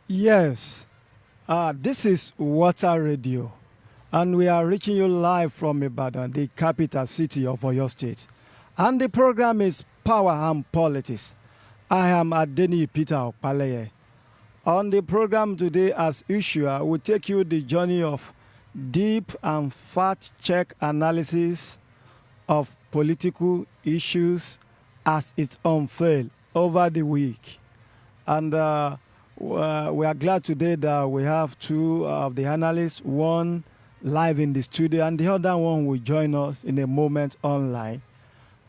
Yes, this is Water Radio, and we are reaching you live from Ibadan, the capital city of Oyo State. And the program is Power and Politics. I am Adeni Peter Opaleye. On the program today, as usual, we'll take you the journey of deep and fact-check analysis of political issues as it unfold over the week. And we are glad today that we have two of the analysts, one live in the studio and the other one will join us in a moment online.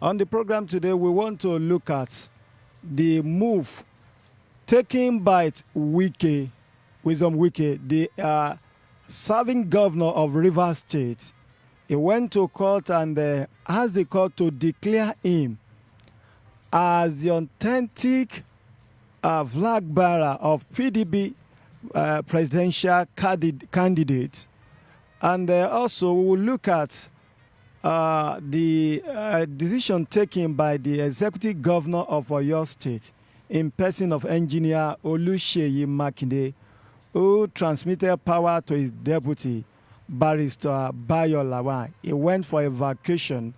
On the program today, we want to look at the move taken by Wike, Wisdom Wike, the serving governor of Rivers State. He went to court and asked the court to declare him as the authentic flag bearer of PDP presidential candidate. And also we will look at the decision taken by the executive governor of Oyo State in person of engineer Oluseyi Makinde, who transmitted power to his deputy, Barrister Bayo Lawan. He went for a vacation.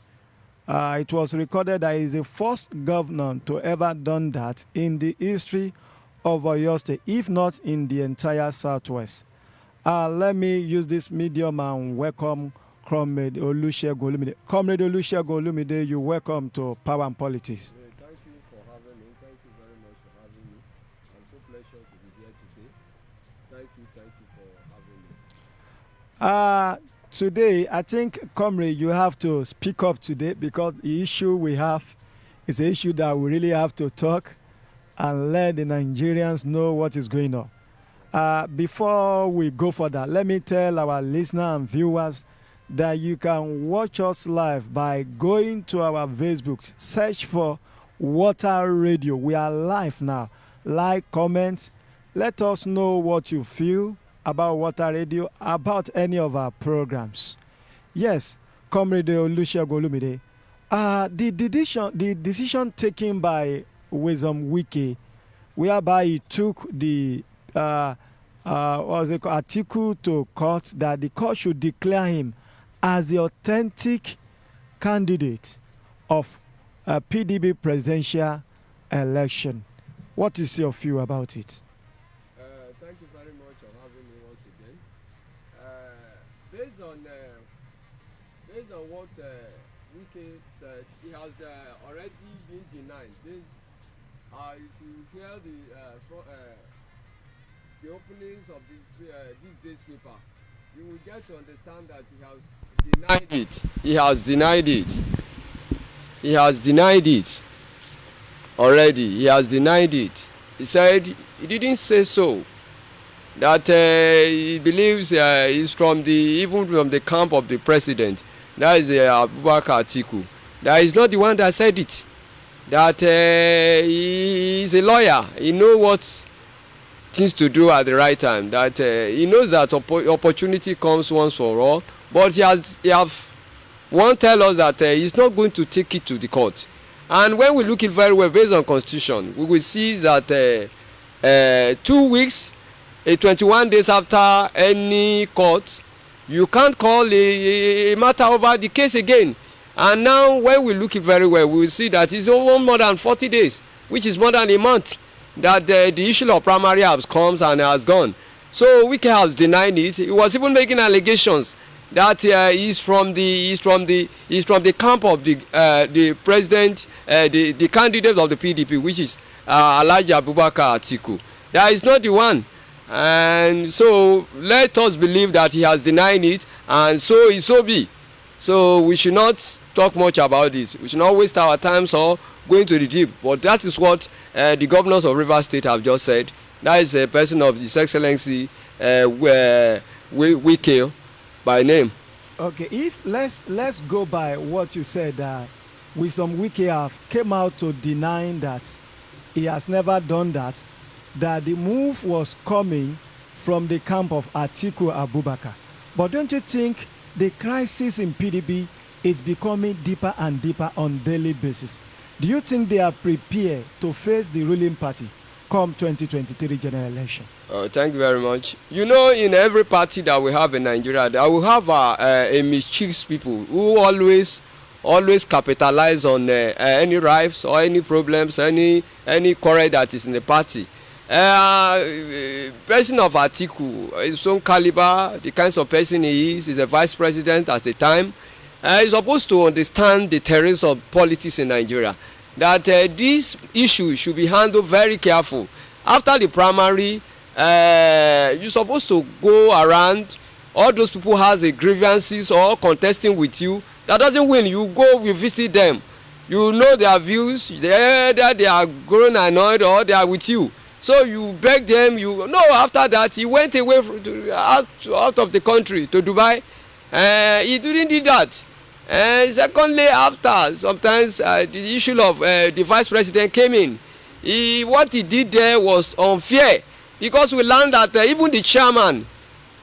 It was recorded that he is the first governor to ever done that in the history of Oyo State, if not in the entire Southwest. Let me use this medium and welcome Comrade Olusegun Olumide. Comrade Olusegun Olumide, you're welcome to Power and Politics. Thank you for having me. Thank you very much for having me. I'm so pleasure to be here today. Thank you for having me. Today, I think, Comrade, you have to speak up today because the issue we have is an issue that we really have to talk. and let the Nigerians know what is going on. Before we go further, let me tell our listeners and viewers that you can watch us live by going to our Facebook, search for Water Radio. We are live now. Like, comment, let us know what you feel about Water Radio, about any of our programs. Yes, Comrade Olusegun Olumide. The decision taken by Wisdom Wike, whereby he took the article to court that the court should declare him as the authentic candidate of a PDP presidential election. What is your view about it? Thank you very much for having me once again. Based on what Wike said, he has already been denied. If you hear the openings of this day's paper, you will get to understand that he has denied it. He has denied it. He has denied it already. He has denied it. He said he didn't say so. That he believes he's even from the camp of the president. That is Abubakar Atiku. That is not the one that said it. That he is a lawyer. He knows what things to do at the right time. That he knows that opportunity comes once for all. But he won't tell us that he's not going to take it to the court. And when we look it very well based on constitution, we will see that 2 weeks, 21 days after any court, you can't call a matter over the case again. And now when we look it very well, we will see that it's over more than 40 days, which is more than a month, that the issue of primary has comes and has gone. So Wike has denied it. He was even making allegations that he's from the camp of the president, the candidate of the PDP, which is Alhaji Abubakar Atiku. That is not the one. And so let us believe that he has denied it, and so it so be. So we should not talk much about this. We should not waste our time or going to the deep. But that is what the governors of Rivers State have just said. That is a person of His Excellency Wike by name. Okay, if let's go by what you said. Wisdom Wike have came out to deny that he has never done that. That the move was coming from the camp of Atiku Abubakar. But don't you think the crisis in PDP is becoming deeper and deeper on daily basis? Do you think they are prepared to face the ruling party come 2023 general election? Thank you very much. You know, in every party that we have in Nigeria, there will have a mischievous people who always capitalize on any rifts or any problems, any quarrel that is in the party. Person of Atiku, his own caliber, the kinds of person he is a vice president at the time. He's supposed to understand the terrains of politics in Nigeria. That this issue should be handled very careful. After the primary, you're supposed to go around. All those people has a grievances or contesting with you. That doesn't win. You go, you visit them. You know their views. That they are growing annoyed or they are with you. So you beg them. After that, he went away out of the country to Dubai. He didn't do that. Secondly, after sometimes the issue of the vice president came in, what he did there was unfair, because we learned that even the chairman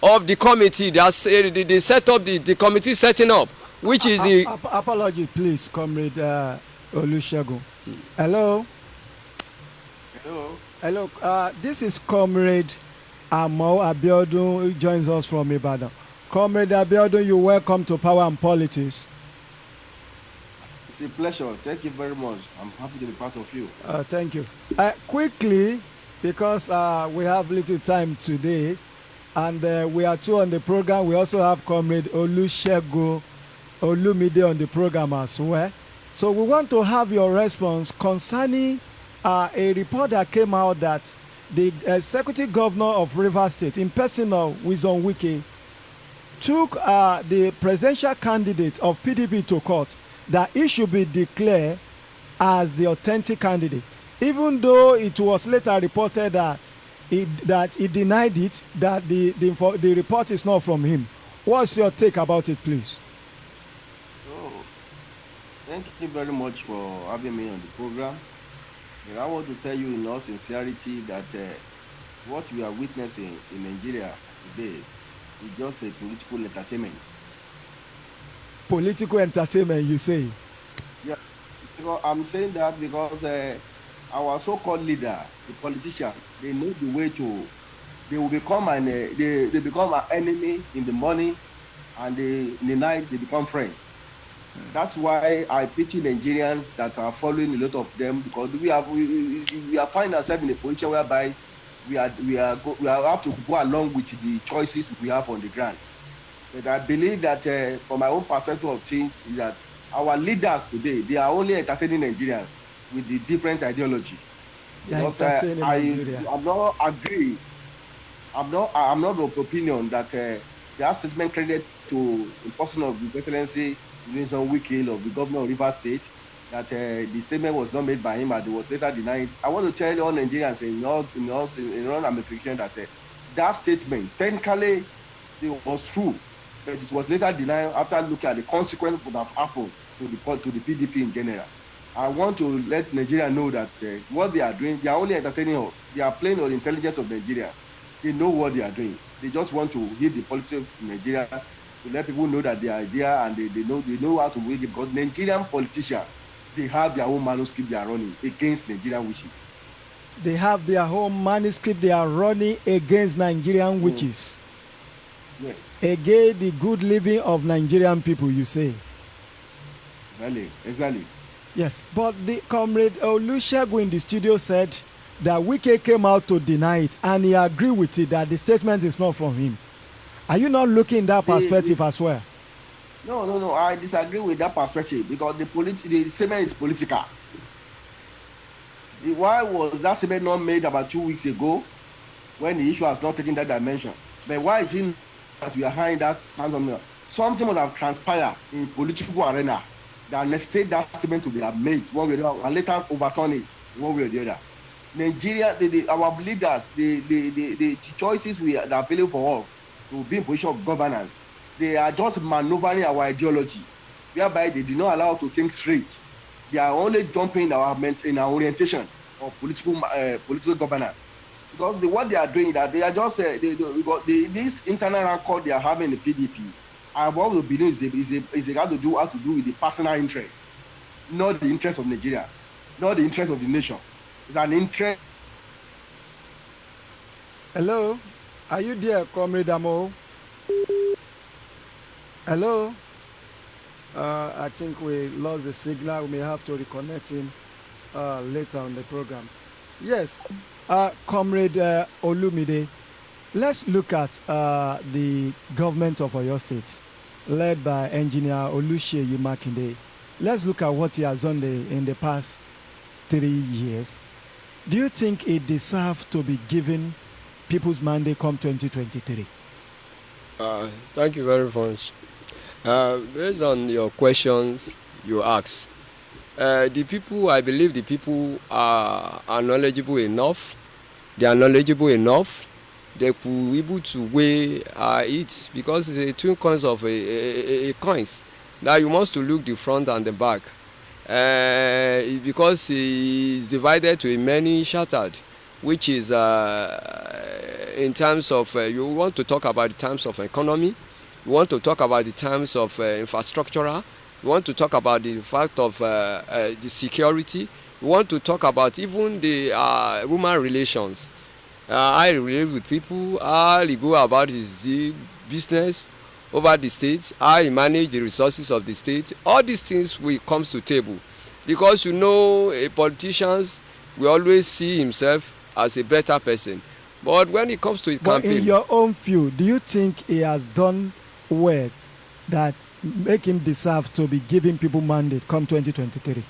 of the committee they set up the committee setting up, which is the apology, please, Comrade Olusegun. Hello. This is Comrade Amo Abiodun, who joins us from Ibadan. Comrade Abiodun, you're welcome to Power and Politics. It's a pleasure. Thank you very much. I'm happy to be part of you. Thank you. Quickly, because we have little time today, and we are two on the program. We also have Comrade Olusegun Olumide on the program as well. So we want to have your response concerning a report that came out that the executive governor of Rivers State, in person of Wisdom Wike, took the presidential candidate of PDP to court that he should be declared as the authentic candidate. even though it was later reported that he denied it, that the report is not from him. What's your take about it, please? So, thank you very much for having me on the program. And I want to tell you in all sincerity that what we are witnessing in Nigeria today is just a political entertainment. Political entertainment, you say? Yeah, because I'm saying that because our so-called leader, the politician, they know the way to. They will become they become an enemy in the morning, and in the night they become friends. That's why I pity Nigerians that are following a lot of them, because we are finding ourselves in a position whereby we have to go along with the choices we have on the ground. But I believe that from my own perspective of things, is that our leaders today, they are only entertaining Nigerians with the different ideology. Because I'm not agree. I'm not of opinion that the statement credited to the person of the presidency, Wilson Wike, of the governor of Rivers State, that the statement was not made by him, but it was later denied. I want to tell all Nigerians in all ramifications that that statement technically it was true, but it was later denied after looking at the consequence would have happened to the PDP in general. I want to let Nigeria know that what they are doing, they are only entertaining us. They are playing on the intelligence of Nigeria. They know what they are doing. They just want to hit the politics of Nigeria, to let people know that they are there, and they know how to win it. Because Nigerian politicians, they have their own manuscript they are running against Nigerian wishes. They have their own manuscript they are running against Nigerian witches. Yes. Against the good living of Nigerian people, you say? Exactly. Yes, but the comrade Olusegun in the studio said that Wike came out to deny it, and he agreed with it that the statement is not from him. Are you not looking in that perspective as well? No. I disagree with that perspective, because the statement is political. Why was that statement not made about 2 weeks ago, when the issue has not taken that dimension? But why is it that we are hearing that sound? Something must have transpired in political arena that necessitate that statement to be made one way or the other, and later overturn it one way or the other. Nigeria, our leaders, the choices that are available for all to be in position of governance, they are just maneuvering our ideology, whereby they do not allow us to think straight. They are only jumping in our orientation of political governance. Because what they are doing, that they are just this internal rancor they are having in the PDP. I want to believe is how to do with the personal interest, not the interest of Nigeria, not the interest of the nation. It's an interest. Hello, are you there, Comrade Amo? Hello. I think we lost the signal. We may have to reconnect him later on the program. Yes, Comrade Olumide, let's look at the government of Oyo State, led by Engineer Oluseyi Makinde. Let's look at what he has done in the past 3 years. Do you think it deserves to be given people's mandate come 2023? Thank you very much. Based on your questions you ask, I believe the people are knowledgeable enough. They are knowledgeable enough. They could be able to weigh it, because it's a twin coins of a coins. Now you must to look the front and the back. Because it's divided to a many shattered, which is in terms of you want to talk about the terms of economy, you want to talk about the terms of infrastructural, you want to talk about the fact of the security, you want to talk about even the human relations, how he relate with people, how he go about his business over the state, how he manage the resources of the state. All these things will come to table, because a politician will always see himself as a better person. But when it comes to a campaign, in your own view, do you think he has done well that make him deserve to be giving people mandate come 2023?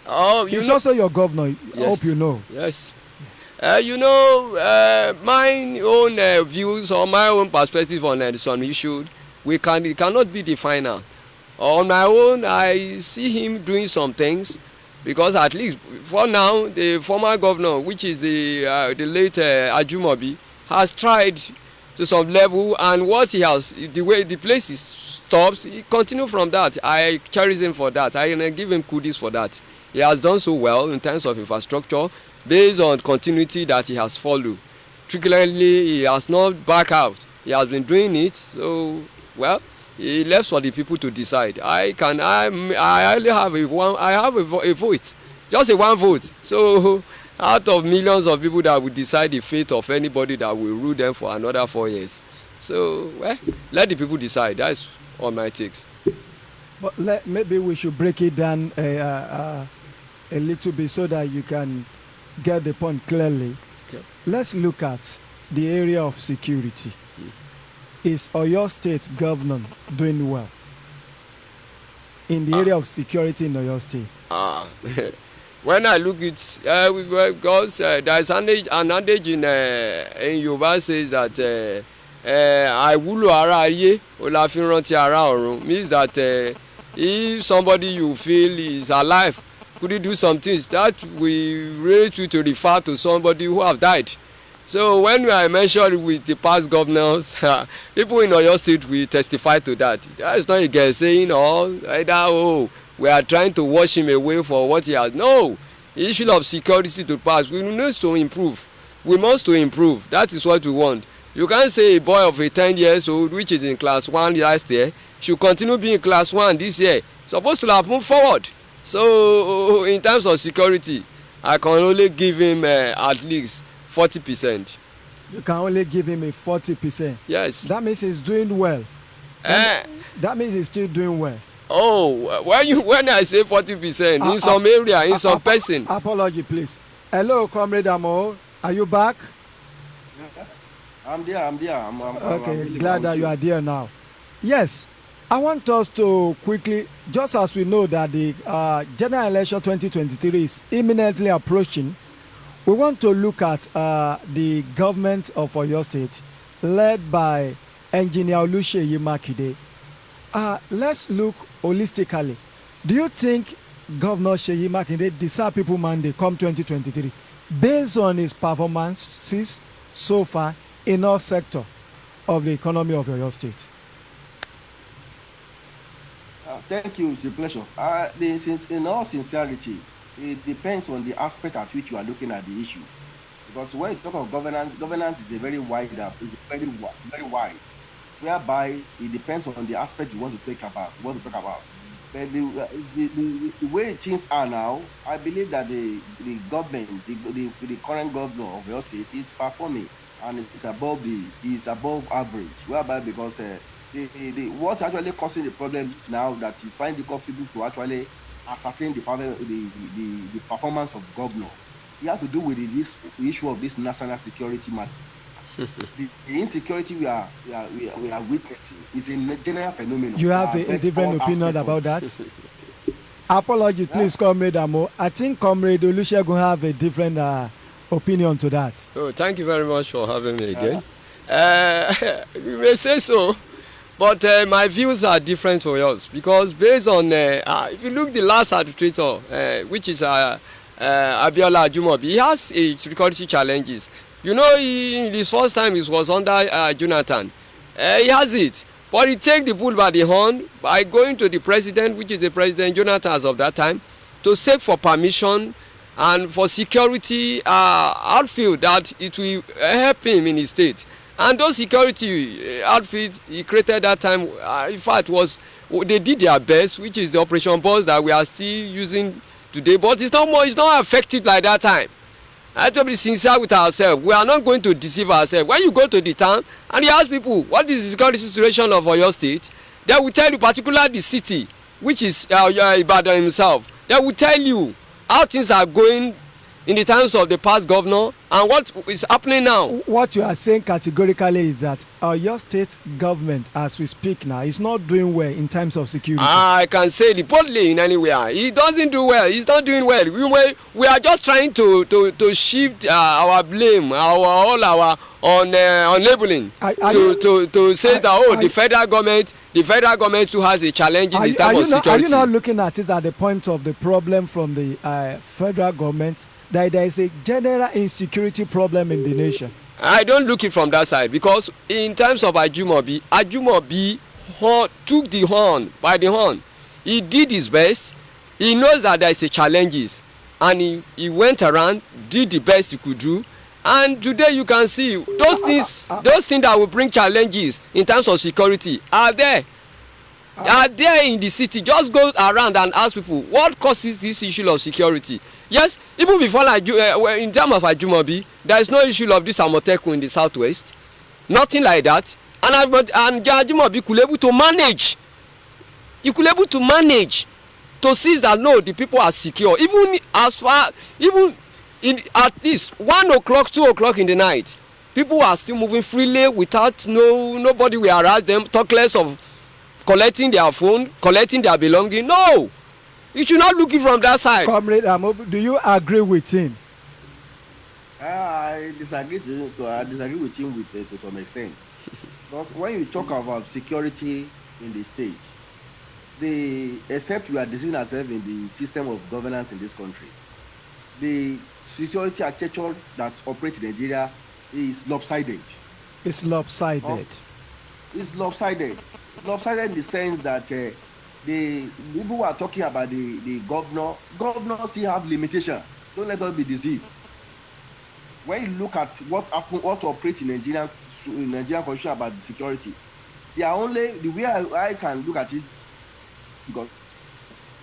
He's also your governor. Yes. I hope you know. Yes. My own views or my own perspective on some issue, it cannot be the final. On my own, I see him doing some things, because at least for now the former governor, which is the late Ajumobi, has tried to some level, and what he has, the way the place is stops, he continue from that. I cherish him for that. I give him kudos for that. He has done so well in terms of infrastructure based on continuity that he has followed. Particularly, he has not back out. He has been doing it. So, well, he left for the people to decide. I only have a vote, just a one vote. So, out of millions of people that will decide the fate of anybody that will rule them for another 4 years. So, well, let the people decide. That's all my takes. But maybe we should break it down a little bit so that you can get the point clearly. Okay. Let's look at the area of security. Is Oyo State government doing well in the area of security in Oyo State? When I look at because there's an adage in Yoruba says that àìwúlò ara ayé ó la fi rántí ara ọ̀run, means that if somebody you feel is alive could he do some things that we raise you to refer to somebody who have died. So when I mentioned with the past governors, people in Oyo State will testify to that. That is not a guy saying, either, we are trying to wash him away for what he has. No, the issue of security to pass, we need to improve. We must to improve. That is what we want. You can't say a boy of 10 years old, which is in class 1 last year, should continue being in class 1 this year. Supposed to have moved forward. So in terms of security, I can only give him at least 40%. You can only give him a 40%. Yes. That means he's doing well. That means he's still doing well. Oh, when I say 40%, in some area, in some person. Apology, please. Hello, Comrade Amo. Are you back? I'm there. Okay, I'm really glad that you are there now. Yes, I want us to quickly, just as we know that the general election 2023 is imminently approaching, we want to look at the government of Oyo State, led by Engineer Oluseyi Makinde. Let's look holistically. Do you think Governor Seyi Makinde deserves people mandate come 2023 based on his performances so far in all sectors of the economy of Oyo State? Thank you. It's a pleasure. In all sincerity, it depends on the aspect at which you are looking at the issue. Because when you talk of governance is a very wide, very wide, whereby it depends on the aspect you want to talk about. But the way things are now, I believe that the government, the current governor of your state is performing, and it's above average. Whereby because what's actually causing the problem now that is finding it difficult to actually ascertain the performance of the governor. It has to do with this issue of this national security matter. the insecurity we are witnessing is a general phenomenon. You have a different opinion about that? Apology, please, Comrade Amo. I think Comrade Olusegun have a different opinion to that. Oh, thank you very much for having me again. You may say so, but my views are different for yours, because based on if you look the last arbitrator, which is Abiola Ajumobi, he has security challenges. You know, in his first time it was under Jonathan. He has it, but he take the bull by the horn by going to the president, which is the President Jonathan as of that time, to seek for permission and for security outfit that it will help him in his state. And those security outfits he created that time, in fact, they did their best, which is the Operation Boss that we are still using today. But it's not effective like that time. I have to be sincere with ourselves. We are not going to deceive ourselves. When you go to the town and you ask people what is the security situation of Oyo State, they will tell you, particularly the city, which is Ibadan himself. They will tell you how things are going in the times of the past governor and what is happening now. What you are saying categorically is that your state government, as we speak now, is not doing well in terms of security. I can say it boldly in anywhere. He doesn't do well. He's not doing well. We are just trying to shift our blame, all our on labeling to say that the federal government too has a challenge in this time of security. Are you not looking at it at the point of the problem from the federal government, that there is a general insecurity problem in the nation? I don't look it from that side, because in terms of Ajumobi took the horn by the horn. He did his best. He knows that there is a challenges, and he went around, did the best he could do. And today you can see those things that will bring challenges in terms of security are there in the city. Just go around and ask people what causes this issue of security. Yes, even before in terms of Ajumobi, there is no issue of this Amotekun in the southwest, nothing like that. And Ajumobi could able to manage. He could able to manage to see that no, the people are secure. Even in at least 1 o'clock, 2 o'clock in the night, people are still moving freely without nobody will harass them, talk less of collecting their phone, collecting their belonging. No, you should not look it from that side. Comrade Amobi, do you agree with him? I disagree with him to some extent. Because when you talk about security in the state, except we are deceiving ourselves in the system of governance in this country, the security architecture that operates in Nigeria is lopsided. It's lopsided. It's lopsided. Lopsided in the sense that the people who are talking about the governors still have limitation. Don't let us be deceived. When you look at what operates in Nigerian constitution about the security, they are only the way I can look at it, because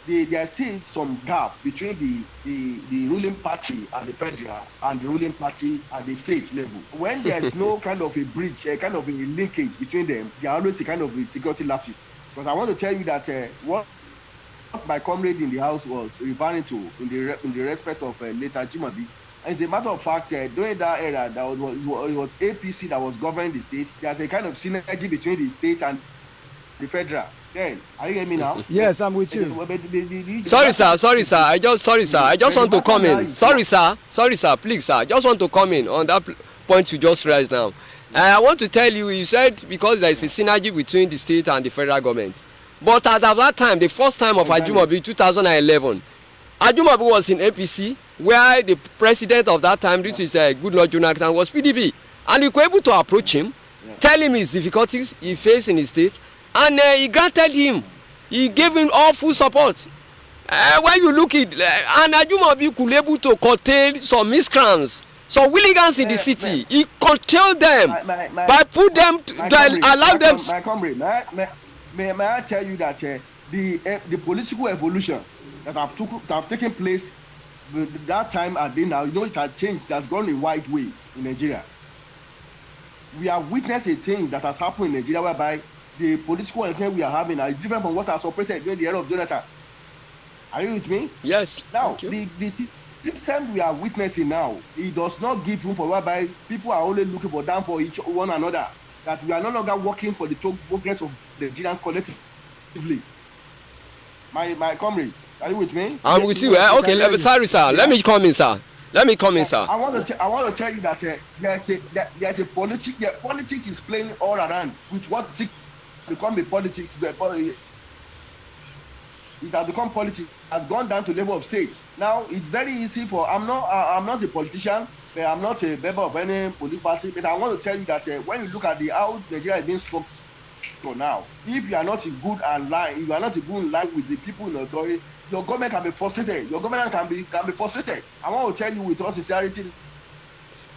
there still some gap between the ruling party at the federal and the ruling party at the state level. When there is no kind of a bridge, a kind of a linkage between them, there are always a kind of a security lapses. Because I want to tell you that what my comrade in the house was referring to in the respect of later Ajumobi, as a matter of fact, during that era, it was APC that was governing the state. There's a kind of synergy between the state and the federal. Then, are you hearing me now? Yes, I'm with you. Sorry, sir. I just want to come in. Sorry, sir. Please, sir. I just want to come in on that point you just raised now. I want to tell you, you said because there is a synergy between the state and the federal government. But at that time, the first time of Ajumobi, 2011, Ajumobi was in APC, where the president of that time, this is Goodluck Jonathan, was PDP. And you were able to approach him, tell him his difficulties he faced in his state, and he granted him. He gave him all full support. When you look at and Ajumobi could be able to curtail some miscreants, some hooligans in the city. He curtailed them by put them to allow them. My comrade, may I tell you that the political evolution that have taken place that time and then now, it has changed. It has gone a wide way in Nigeria. We have witnessed a thing that has happened in Nigeria whereby the political intent we are having now is different from what has operated during the era of Jonathan. Are you with me? Yes. Now, the system we are witnessing now, it does not give room for whereby people are only looking for down for one another. That we are no longer working for the progress of the Nigerian collectively. My comrade, are you with me? I'm with you. Okay, sorry, sir. Let me come in, sir. I want to tell you that there's a politics is playing all around, which what become a politics. It has become politics. Has gone down to level of states. Now it's very easy for. I'm not a politician. I'm not a member of any political party. But I want to tell you that when you look at how Nigeria is being structured now, if you are not in good line with the people in authority, your government can be frustrated. Your government can be frustrated. I want to tell you with all sincerity,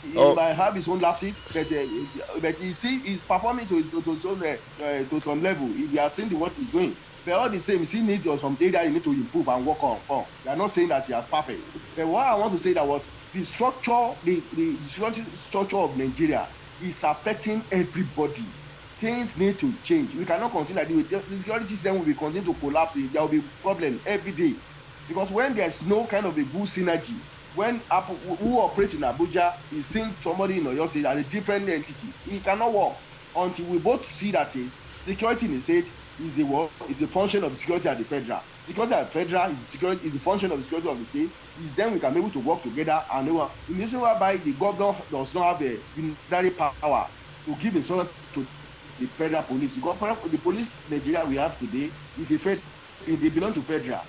he might have his own lapses, but he's performing to some level. We are seeing what he's doing. But all the same, he needs some area you need to improve and work on. We are not saying that he has perfect. But what I want to say that was the structure, the structure of Nigeria is affecting everybody. Things need to change. We cannot continue like this. The security system will continue to collapse. There will be problem every day, because when there's no kind of a good synergy when who operates in Abuja is seeing somebody in Oyo State as a different entity, it cannot work until we both see that security in the state is a function of security at the federal. Security at the federal is the function of the security of the state. Is then we can be able to work together, and in the reason whereby the governor does not have a unitary power to give instruction to the federal police. The police in Nigeria we have today is they belong to federal.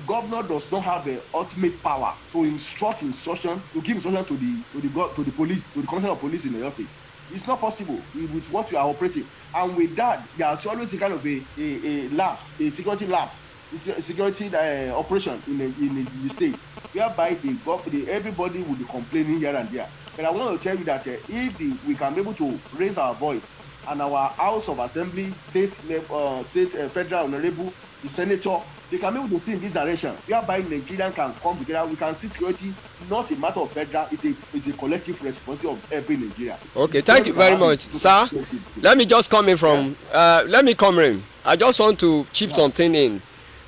Governor does not have the ultimate power to to give instruction to the police, to the commissioner of police in Oyo State. It's not possible with what we are operating, and with that there is always a kind of a lapse, a security lapse, a security operation in the state, whereby everybody will be complaining here and there. But I want to tell you that if we can be able to raise our voice, and our House of Assembly, federal honorable, the senator, they can be able to see in this direction, whereby Nigerians can come together. We can see security not a matter of federal, it's a collective responsibility of every Nigerian. Okay, thank you very much, sir. Let me just come in from. Let me come in. I just want to chip something in.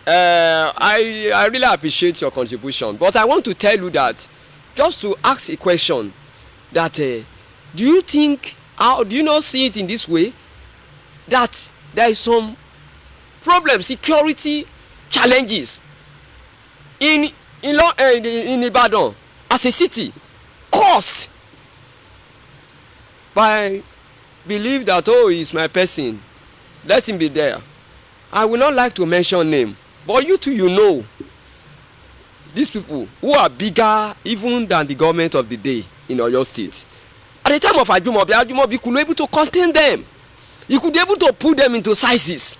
I really appreciate your contribution, but I want to tell you that, just to ask a question, that do you think? How do you not see it in this way, that there is some problem, security challenges in Ibadan as a city, caused by belief that he's my person, let him be there. I will not like to mention name, but you too, you know these people who are bigger even than the government of the day in Oyo State. At the time of Ajumobi could be able to contain them. He could be able to put them into sizes.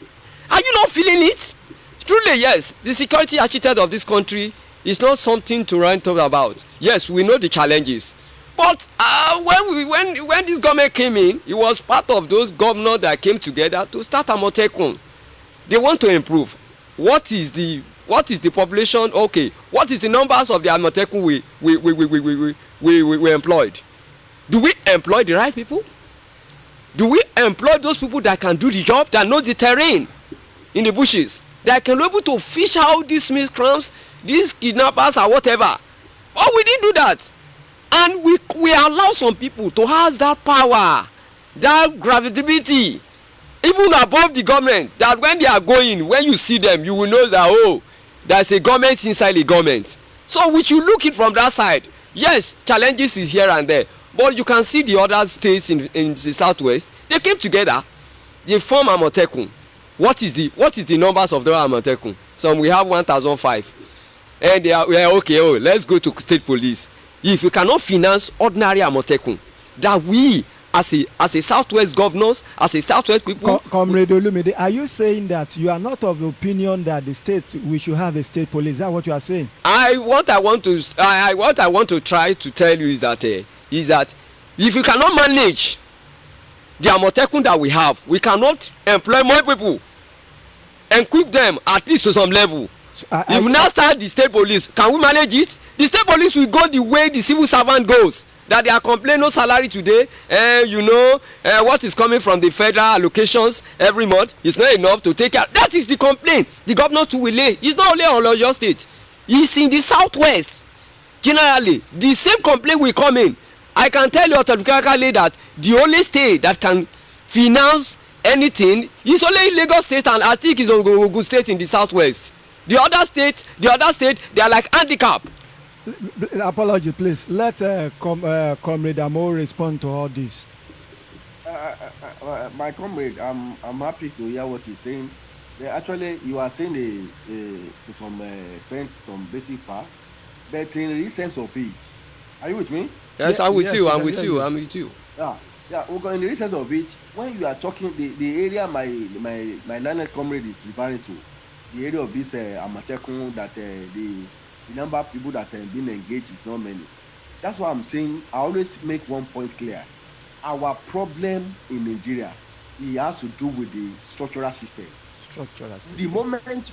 Are you not feeling it? Truly, yes. The security architect of this country is not something to rant about. Yes, we know the challenges. But when this government came in, it was part of those governors that came together to start Amotekun. They want to improve. What is the population? Okay. What is the numbers of the Amotekun we employed? Do we employ the right people? Do we employ those people that can do the job, that know the terrain in the bushes, that can be able to fish out these miscreants, these kidnappers or whatever? Oh, we didn't do that. And we allow some people to have that power, that gravitability, even above the government, that when they are going, when you see them, you will know that, there's a government inside the government. So we should look it from that side. Yes, challenges is here and there. But you can see the other states in the southwest, they came together, they form Amotekun. What is the numbers of the Amotekun? Some we have 1,005, and they are okay. Let's go to state police. If you cannot finance ordinary Amotekun, that we as a southwest governors, as a southwest people. Comrade Olumide, are you saying that you are not of the opinion that the state, we should have a state police? Is that what you are saying? What I want to try to tell you is that if you cannot manage the Amotekun that we have, we cannot employ more people and equip them at least to some level. So, if we now start the state police, can we manage it? The state police will go the way the civil servant goes, that they are complaining no salary today, what is coming from the federal allocations every month is not enough to take care. That is the complaint the governor too will lay. It's not only on Oyo State, it's in the southwest. Generally the same complaint will come in. I can tell you automatically that the only state that can finance anything is only Lagos State, and I think it's Ogun State in the southwest. The other state, they are like handicap. Apology, please. Let Comrade Amo respond to all this. My comrade, I'm happy to hear what he's saying. Actually, you are saying to some extent some basic part, but in the sense of it, are you with me? Yes, I'm with you. I'm with you. Yeah. In the sense of it, when you are talking, the area my learned comrade is referring to, the area of this Amotekun, that the number of people that have been engaged is not many. That's why I'm saying I always make one point clear. Our problem in Nigeria, it has to do with the structural system. The moment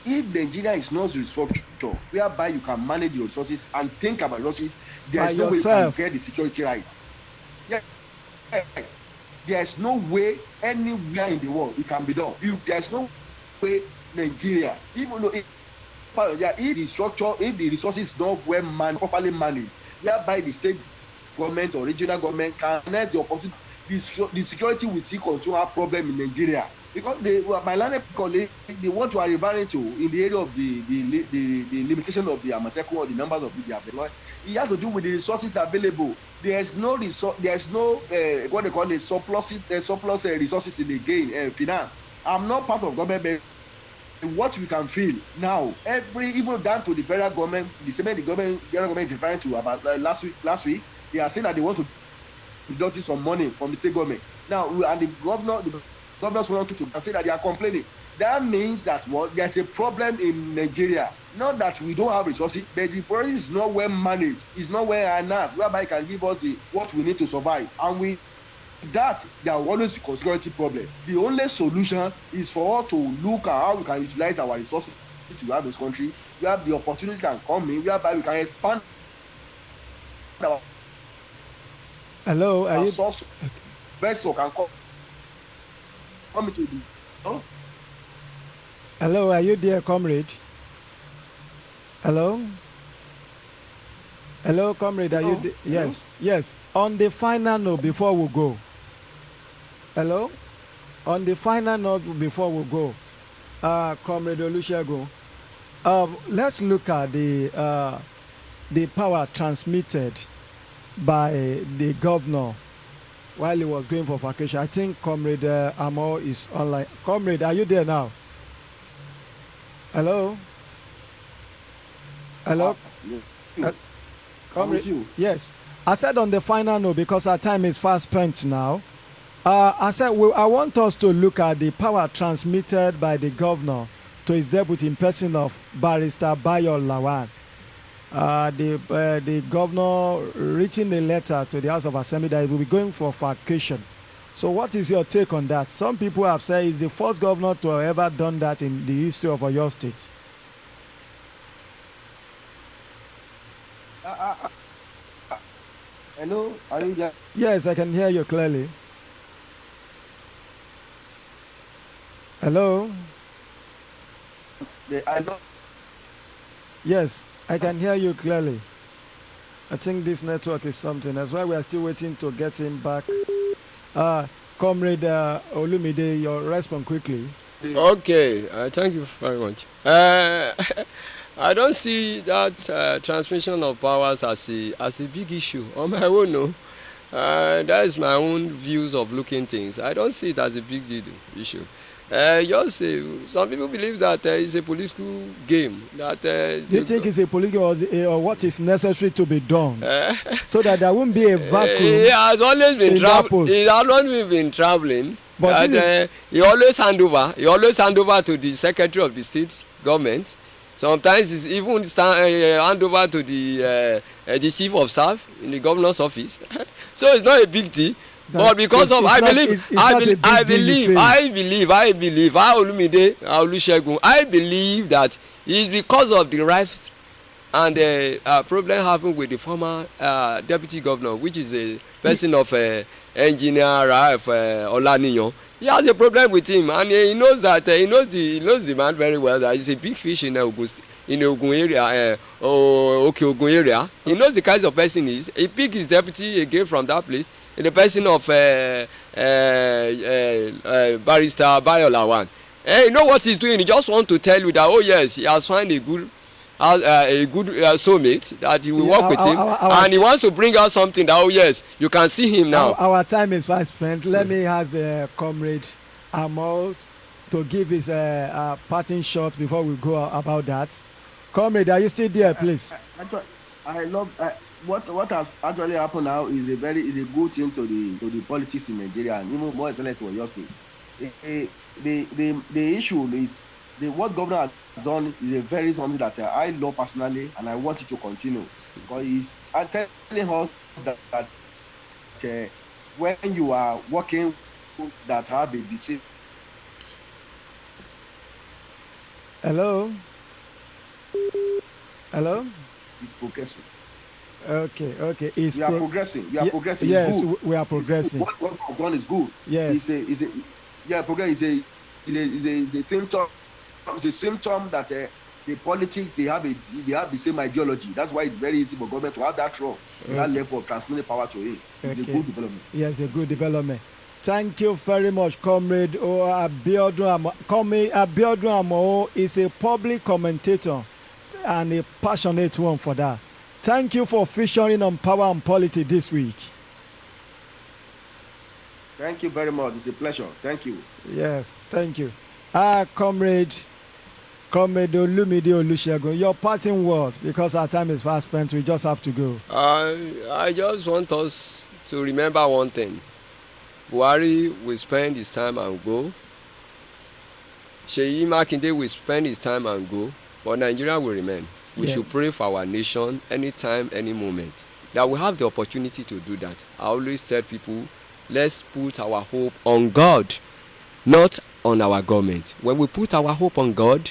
if Nigeria is not restructured, whereby you can manage your resources and think about resources, there is no way you can get the security right. Yes. There is no way anywhere in the world it can be done. There is no way Nigeria, even though if the structure, if the resources is not properly managed, whereby the state government or regional government can harness the opportunity, the security will still continue to have problem in Nigeria, because my learned colleague, what you are referring to in the area of the limitation of the Amateku or the numbers of the employed, it has to do with the resources available. There's no what they call surplus resources in the gain finance. I'm not part of government, but what we can feel now, even down to the federal government, the same the federal government is referring to about last week, they are saying that they want to deduct some money from the state government. Now, and the governors want to say that they are complaining. That means that there's a problem in Nigeria. Not that we don't have resources, but the problem is not well managed. It's not well enhanced, whereby it can give us what we need to survive. And there are always a security problem. The only solution is for us to look at how we can utilize our resources we have in this country. We have the opportunity can come in, whereby we can expand our Hello, are you? source vessel can come into the. Oh? Hello, are you there, comrade? Hello? Hello, comrade, are you Hello? there? Yes, yes. On the final note before we go. Hello? On the final note before we go, Comrade Olusegun, let's look at the power transmitted by the governor while he was going for vacation. I think Comrade Amo is online. Comrade, are you there now? Hello? Hello? Comrade? You. Yes. I said on the final note, because our time is fast spent now. I said I want us to look at the power transmitted by the governor to his deputy in person of Barrister Bayo Lawan. The governor written a letter to the House of Assembly that he will be going for vacation. So what is your take on that? Some people have said he's the first governor to have ever done that in the history of Oyo State. Hello, are you there? Yes, I can hear you clearly. Hello? I know. Yes, I can hear you clearly. I think this network is something. That's why we are still waiting to get him back. Comrade Olumide, your response quickly. Okay, thank you very much. I don't see that transmission of powers as a big issue on my own. No, that is my own views of looking things. I don't see it as a big issue. Some people believe that it's a political game. That do you think it's a political or what is necessary to be done so that there won't be a vacuum? He has always been traveling. He has always been traveling. But he always hand over. He always hand over to the secretary of the state government. Sometimes it's even hand over to the chief of staff in the governor's office. So it's not a big deal. But because of I believe Olumide Olusegun, I believe that it's because of the right and the problem having with the former deputy governor, which is a person of engineer Raif Olaniyan. He has a problem with him, and he knows that he knows the man very well. That he's a big fish in Ogun area, Ogun area. He knows the kind of person he is. He picked his deputy again from that place. The person of Barrister Bayo Lawan. You know what he's doing? He just want to tell you that, oh yes, he has found a good soulmate that he will work with him, and he wants to bring out something that, oh yes, you can see him now. Our time is fast spent. Let me ask Comrade Amal to give his parting shot before we go about that. Comrade, are you still there, please? I love what has actually happened now is a good thing to the politics in Nigeria, and even more especially to Oyo State. The issue is what governor has done is a very something that I love personally, and I want it to continue, because he's telling us that when you are working that have a disease. Hello. It's progressing. Okay. We are progressing. We are progressing. Yes, it's good. We are progressing. What I've done is good. Yes. Progress is a symptom. It's a symptom that the politics, they have the same ideology. That's why it's very easy for government to have that role, that level of transmitting power to him. It's a good development. Yes, a good development. Thank you very much, Comrade Abiodun. Comrade Abiodun Amo is a public commentator and a passionate one for that. Thank you for featuring on Power and Politics this week. Thank you very much. It's a pleasure. Thank you. Yes, thank you. Comrade Olumide Olusegun, your parting word, because our time is fast spent, we just have to go. I just want us to remember one thing. Buhari will spend his time and go. Seyi Makinde will spend his time and go. But Nigeria will remain. We should pray for our nation anytime, any moment. That we have the opportunity to do that. I always tell people, let's put our hope on God, not on our government. When we put our hope on God,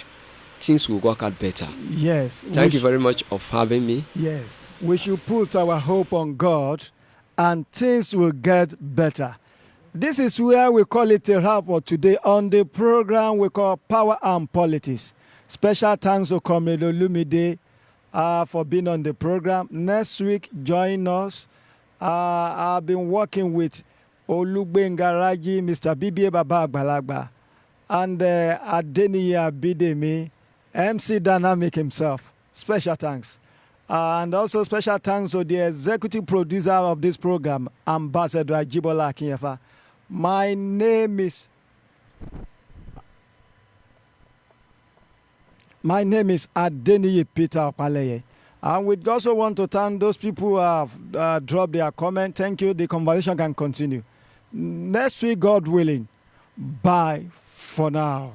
things will work out better. Yes. Thank you very much for having me. Yes. We should put our hope on God and things will get better. This is where we call it a wrap for today on the program we call Power and Politics. Special thanks to Comrade Olumide for being on the program. Next week, join us. I've been working with Olugbenga Raji, Mr. Bibi Baba Agbalagba, and Adeniyi Abidemi, MC Dynamic himself. Special thanks. And also special thanks to the executive producer of this program, Ambassador Ajibola Akinyefa. My name is Adeniyi Peter Opaleye. And we also want to thank those people who have dropped their comment. Thank you. The conversation can continue. Next week, God willing. Bye for now.